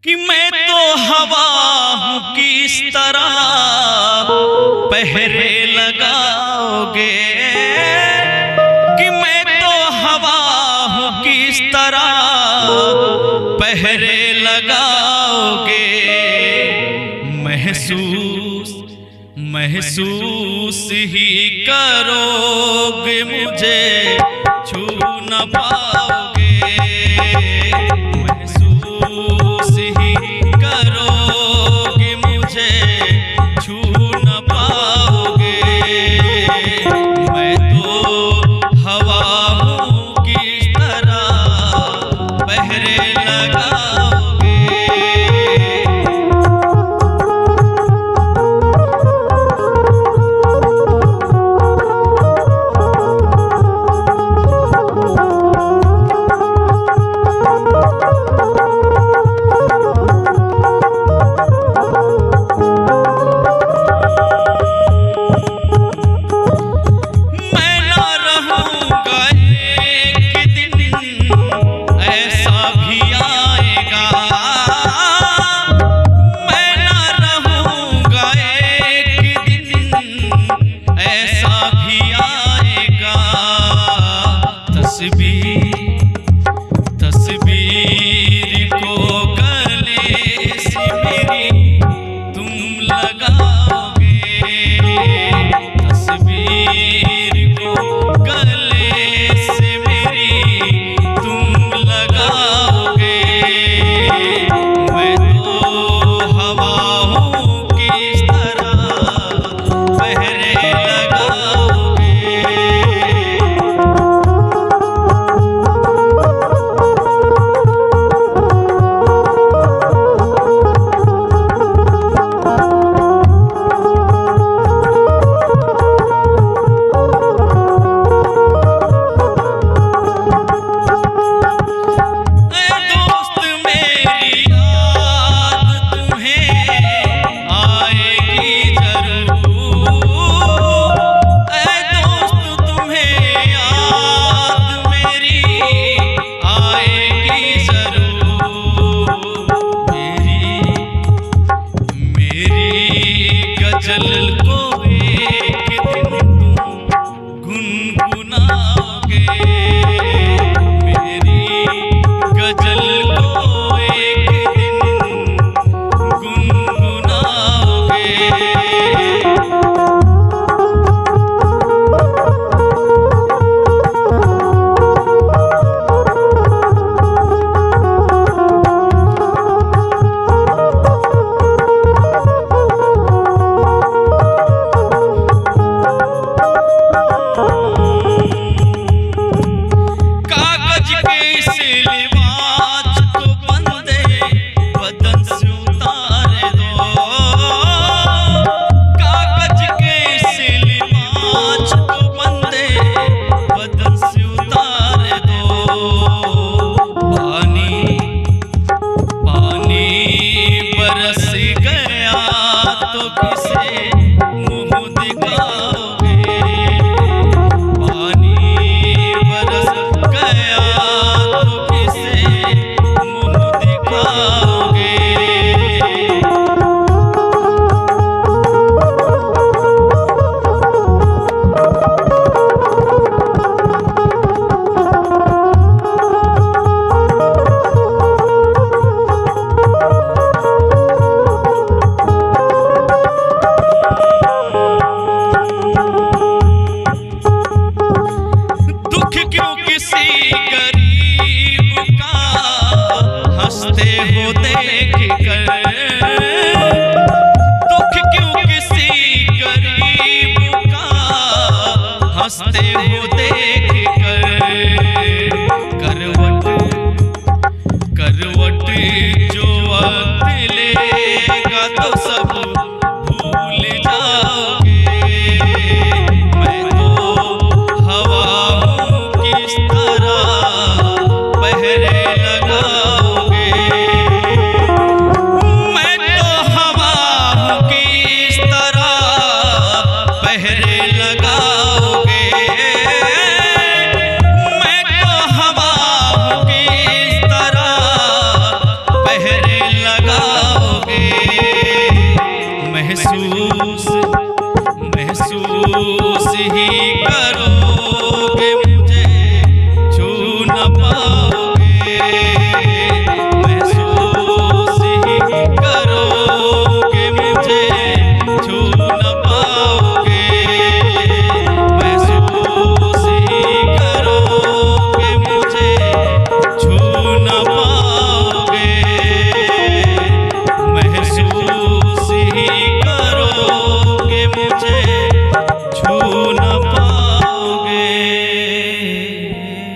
कि मैं तो हवा हूँ किस तरह पहरे लगाओगे, कि मैं तो हवा हूँ किस तरह पहरे लगाओगे। महसूस ही करोगे मुझे छू न पाओगे, महसूस ही करोगे मुझे छू न पाओगे। मैं तो हवा हूँ किस तरह पहरे लगाओगे। तस्वीर को गले से मेरी तुम लगाओगे, तस्वीर को गले से मेरी तुम लगाओगे। मैं तो हवा हूँ किस तरह पहरे लगाओगे। गजल को एक दिन तुम गुनगुनाओगे, मेरी गजल को एक दिन गुनगुनाओगे। बरस गया तो किसे मुँह दिखाओगे, पानी बरस गया तो किसे मुँह दिखाओगे। किसी गरीब का हंसते हो देख कर, दुख क्यों किसी गरीब का हंसते हो देख कर। करवट जो वक्त लेगा तो सब भूल जाओगे। मैं तो हवा किस तरह पहरे लगाओगे, मैं तो हवा हूँ किस तरह पहरे लगाओगे। मैं तो हवा हूँ किस तरह पहरे लगाओगे। खुश ही